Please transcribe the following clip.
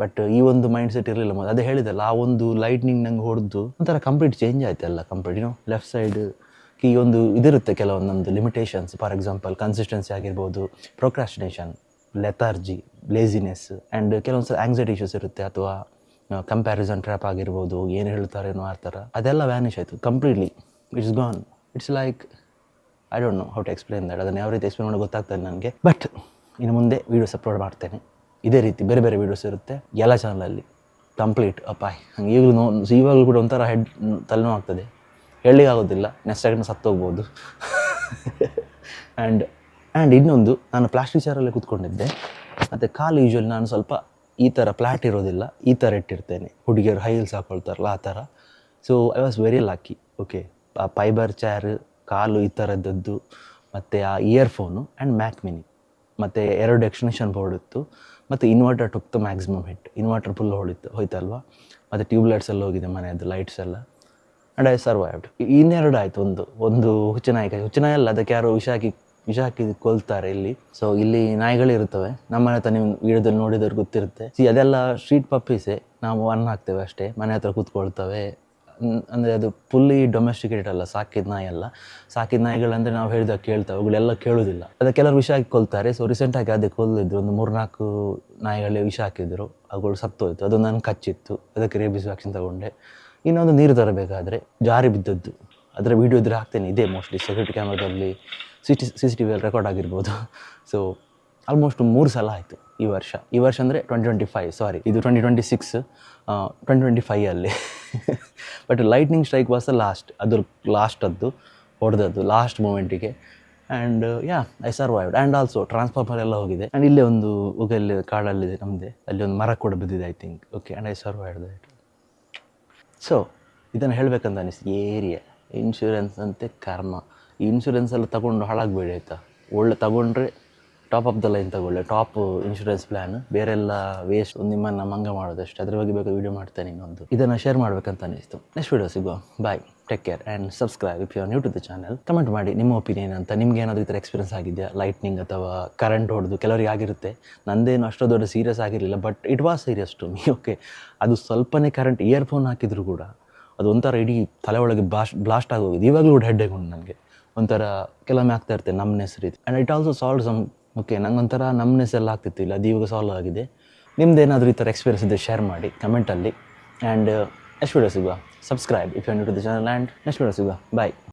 But ಈ ಒಂದು mind set ಇರಲಿಲ್ಲ ಮೊದಲು. ಅದೇ ಹೇಳಿದಲ್ಲ, ಆ ಒಂದು ಲೈಟ್ನಿಂಗ್ ನಂಗೆ ಹೊಡೆದು ಒಂಥರ ಕಂಪ್ಲೀಟ್ ಚೇಂಜ್ ಆಯ್ತು ಎಲ್ಲ ಕಂಪ್ಲೀಟ್. ಲೆಫ್ಟ್ ಸೈಡ್ ಈ ಒಂದು ಇದಿರುತ್ತೆ ಕೆಲವೊಂದು ನಮ್ಮದು ಲಿಮಿಟೇಷನ್ಸ್. ಫಾರ್ ಎಕ್ಸಾಂಪಲ್ ಕನ್ಸಿಸ್ಟೆನ್ಸಿ ಆಗಿರ್ಬೋದು, ಪ್ರೊಕ್ರಾಸ್ಟಿನೇಷನ್, ಲೆಥಾರ್ಜಿ, ಲೇಸಿನೆಸ್ ಆ್ಯಂಡ್ ಕೆಲವೊಂದು ಸಲ ಆಂಗ್ಸೈಟಿ ಇಶ್ಯೂಸ್ ಇರುತ್ತೆ, ಅಥವಾ ಕಂಪ್ಯಾರಿಸನ್ ಟ್ರ್ಯಾಪ್ ಆಗಿರ್ಬೋದು, ಏನು ಹೇಳ್ತಾರೇನೋ ಆ ಥರ, ಅದೆಲ್ಲ ವ್ಯಾನಿಷ್ ಆಯಿತು completely. It's gone. It's like I don't know how to explain that. ಅದನ್ನು ಯಾವ ರೀತಿ ಎಕ್ಸ್ಪ್ಲೇನ್ ಮಾಡೋದು ಗೊತ್ತಾಗ್ತದೆ ನನಗೆ. ಬಟ್ ಇನ್ನು ಮುಂದೆ ವೀಡಿಯೋಸ್ ಅಪ್ಲೋಡ್ ಮಾಡ್ತೇನೆ. ಇದೇ ರೀತಿ ಬೇರೆ ಬೇರೆ ವೀಡಿಯೋಸ್ ಇರುತ್ತೆ ಎಲ್ಲ ಚಾನಲಲ್ಲಿ ಕಂಪ್ಲೀಟ್. ಅಪ್ಪಾಯ್ ಹಂಗೆ ಇವಾಗಲೂ ಕೂಡ ಒಂಥರ ತಲೆನೋವು ಆಗ್ತದೆ, ಹೇಳಲಿಕ್ಕಾಗೋದಿಲ್ಲ. ನೆಕ್ಸ್ಟ್ ಸೆಕೆಂಡ್ ಸತ್ತೋಗ್ಬೋದು. ಆ್ಯಂಡ್ ಇನ್ನೊಂದು, ನಾನು ಪ್ಲಾಸ್ಟಿಕ್ ಚೇರಲ್ಲಿ ಕೂತ್ಕೊಂಡಿದ್ದೆ, ಮತ್ತು ಕಾಲು ಯೂಶ್ವಲಿ ನಾನು ಸ್ವಲ್ಪ ಈ ಥರ ಫ್ಲ್ಯಾಟ್ ಇರೋದಿಲ್ಲ, ಈ ಥರ ಇಟ್ಟಿರ್ತೇನೆ. ಹುಡುಗಿಯರು ಹೈ ಹೀಲ್ಸ್ ಹಾಕ್ಕೊಳ್ತಾರಲ್ಲ ಆ ಥರ. So I was very lucky. Okay, ಆ ಫೈಬರ್ ಚೇರ್, ಕಾಲು ಈ ಥರದ್ದದ್ದು, ಮತ್ತು ಆ ಇಯರ್ಫೋನು ಆ್ಯಂಡ್ ಮ್ಯಾಕ್ ಮಿನಿ, ಮತ್ತು 2 ಎಕ್ಸ್ಟೆನ್ಷನ್ ಬೋರ್ಡ್ ಇತ್ತು, ಮತ್ತು inverter took the maximum hit. Inverter full ಹೋಯ್ತಲ್ವ, ಮತ್ತು ಟ್ಯೂಬ್ಲೈಟ್ಸ್ ಎಲ್ಲ ಹೋಗಿದೆ ಮನೆಯದ್ದು, ಲೈಟ್ಸ್ ಎಲ್ಲ. And I survived. ಇನ್ನೆರಡು ಆಯಿತು. ಒಂದು ಹುಚ್ಚನಾಯಿ ಅಲ್ಲ, ಅದಕ್ಕೆ ಯಾರೋ ವಿಷ ಹಾಕಿ ಕೊಲ್ತಾರೆ ಇಲ್ಲಿ. ಸೊ ಇಲ್ಲಿ ನಾಯಿಗಳಿರ್ತವೆ ನಮ್ಮ ಮನೆ ಹತ್ರ, ನೀವು ವೀಡಿಯೋದಲ್ಲಿ ನೋಡಿದವ್ರು ಗೊತ್ತಿರುತ್ತೆ. ಅದೆಲ್ಲ ಸ್ಟ್ರೀಟ್ ಪಪ್ಪೀಸೇ, ನಾವು ಅನ್ನ ಹಾಕ್ತೇವೆ ಅಷ್ಟೇ, ಮನೆ ಹತ್ರ ಕೂತ್ಕೊಳ್ತವೆ. ಅಂದರೆ ಅದು ಫುಲ್ಲಿ ಡೊಮೆಸ್ಟಿಕೇಟೆಡ್ ಅಲ್ಲ, ಸಾಕಿದ ನಾಯಿ ಅಲ್ಲ. ಸಾಕಿದ ನಾಯಿಗಳಂದರೆ ನಾವು ಹೇಳಿದಾಗ ಕೇಳ್ತವೆ, ಅವುಗಳೆಲ್ಲ ಕೇಳೋದಿಲ್ಲ. ಅದಕ್ಕೆಲ್ಲರೂ ವಿಷ ಹಾಕಿ ಕೊಲ್ತಾರೆ. ಸೊ ರೀಸೆಂಟಾಗಿ ಅದೇ ಕೊಲ್ಲಿದ್ರು, ಒಂದು 3-4 ನಾಯಿಗಳೇ ವಿಷ ಹಾಕಿದ್ರು, ಅವುಗಳು ಸತ್ತೋಯ್ತು. ಅದು ನನಗೆ ಕಚ್ಚಿತ್ತು, ಅದಕ್ಕೆ ರೇಬಿಸ್ ವ್ಯಾಕ್ಸಿನ್ ತಗೊಂಡೆ. ಇನ್ನೊಂದು ನೀರು ತರಬೇಕಾದ್ರೆ ಜಾರಿ ಬಿದ್ದದ್ದು, ಅದರ ವೀಡಿಯೋ ಇದ್ರೆ ಹಾಕ್ತೇನೆ. ಇದೇ ಮೋಸ್ಟ್ಲಿ ಸೆಕ್ಯೂರಿಟಿ ಕ್ಯಾಮ್ರಾದಲ್ಲಿ CCTV ರೆಕಾರ್ಡ್ ಆಗಿರ್ಬೋದು. ಸೊ ಆಲ್ಮೋಸ್ಟ್ 3 ಸಲ ಆಯಿತು ಈ ವರ್ಷ ಅಂದರೆ 2025, ಸಾರಿ ಇದು 2026, 2025ಅಲ್ಲಿ. ಬಟ್ ಲೈಟ್ನಿಂಗ್ ಸ್ಟ್ರೈಕ್ ವಾಸ್ ಅದು ಲಾಸ್ಟದ್ದು ಹೊಡೆದದ್ದು, ಲಾಸ್ಟ್ ಮೂಮೆಂಟಿಗೆ. And I survived. And also transformer ಎಲ್ಲ ಹೋಗಿದೆ. ಆ್ಯಂಡ್ ಇಲ್ಲೇ ಒಂದು ಉಗಲ್ಲಿ ಕಾಡಲ್ಲಿದೆ ನಮ್ಮದೇ, ಅಲ್ಲಿ ಒಂದು ಮರ ಕೂಡ ಬಿದ್ದಿದೆ I think. Okay, and I survived that. So ಇದನ್ನು ಹೇಳಬೇಕಂತ ಅನಿಸ್ತು. ಏರಿಯಾ ಇನ್ಶೂರೆನ್ಸ್ ಅಂತೆ ಕರ್ಮ. ಈ ಇನ್ಶೂರೆನ್ಸ್ ಎಲ್ಲ ತಗೊಂಡು ಹಾಳಾಗಬೇಡಿ ಆಯಿತಾ. ಒಳ್ಳೆ ತಗೊಂಡ್ರೆ ಟಾಪ್ ಆಫ್ ದ ಲೈನ್ ತಗೊಳ್ಳೆ, ಟಾಪ್ ಇನ್ಶೂರೆನ್ಸ್ ಪ್ಲ್ಯಾನ್. ಬೇರೆಲ್ಲ ವೇಸ್ಟ್, ನಿಮ್ಮನ್ನು ಮಂಗ ಮಾಡೋದಷ್ಟೇ. ಅದ್ರ ಬಗ್ಗೆ ಬೇಕಾದ ವೀಡಿಯೋ ಮಾಡ್ತೇನೆ ಇನ್ನೊಂದು. ಇದನ್ನು ಶೇರ್ ಮಾಡಬೇಕಂತ ಅನಿಸ್ತು. ನೆಕ್ಸ್ಟ್ ವೀಡಿಯೋ ಸಿಗುವ. Bye, take care and subscribe if you are new to the channel. Comment ಮಾಡಿ ನಿಮ್ಮ ಒಪಿನಿಯನ್ ಅಂತ. ನಿಮ್ಗೆ ಏನಾದರೂ ಈ ಥರ ಎಕ್ಸ್ಪೀರಿಯನ್ಸ್ ಆಗಿದೆಯಾ, ಲೈಟ್ನಿಂಗ್ ಅಥವಾ ಕರೆಂಟ್ ಹೊಡೆದು? ಕೆಲವರಿಗೆ ಆಗಿರುತ್ತೆ, ನಂದೇನು ಅಷ್ಟೋ ದೊಡ್ಡ ಸೀರಿಯಸ್ ಆಗಿರಲಿಲ್ಲ, but it was serious to me. Okay, ಅದು ಸ್ವಲ್ಪನೇ ಕರೆಂಟ್, ಇಯರ್ಫೋನ್ ಹಾಕಿದ್ರು ಕೂಡ ಅದು ಒಂಥರ ಇಡೀ ತಲೆ ಒಳಗೆ ಬ್ಲಾಸ್ಟ್ ಆಗೋಗಿದೆ. ಇವಾಗಲೂ ಕೂಡ ಹೆಡ್ಡೇಕ್ ಉಂಟು ನನಗೆ, ಒಂಥರ ಕೆಲವೊಮ್ಮೆ ಆಗ್ತಾ ಇರ್ತೇನೆ ನಮ್ನೆಸ್ ರೀತಿ. And it also solve some. Okay, ನಂಗೆ ಒಂಥರ ನಮ್ನೆಸ್ ಎಲ್ಲ ಆಗ್ತಿತ್ತು, ಇಲ್ಲ ಅದು ಇವಾಗ ಸಾಲ್ವ್ ಆಗಿದೆ. ನಿಮ್ದೇನಾದರೂ ಈ ಥರ ಎಕ್ಸ್ಪೀರಿಯನ್ಸ್ ಇದ್ದರೆ ಶೇರ್ ಮಾಡಿ ಕಮೆಂಟಲ್ಲಿ. ಆ್ಯಂಡ್ ನೆಕ್ಸ್ಟ್ ವೀಡಿಯೋ ಸಿಗುವ. Subscribe if you are new to the channel. And next video ಸಿಗುವ. ಬಾಯ್.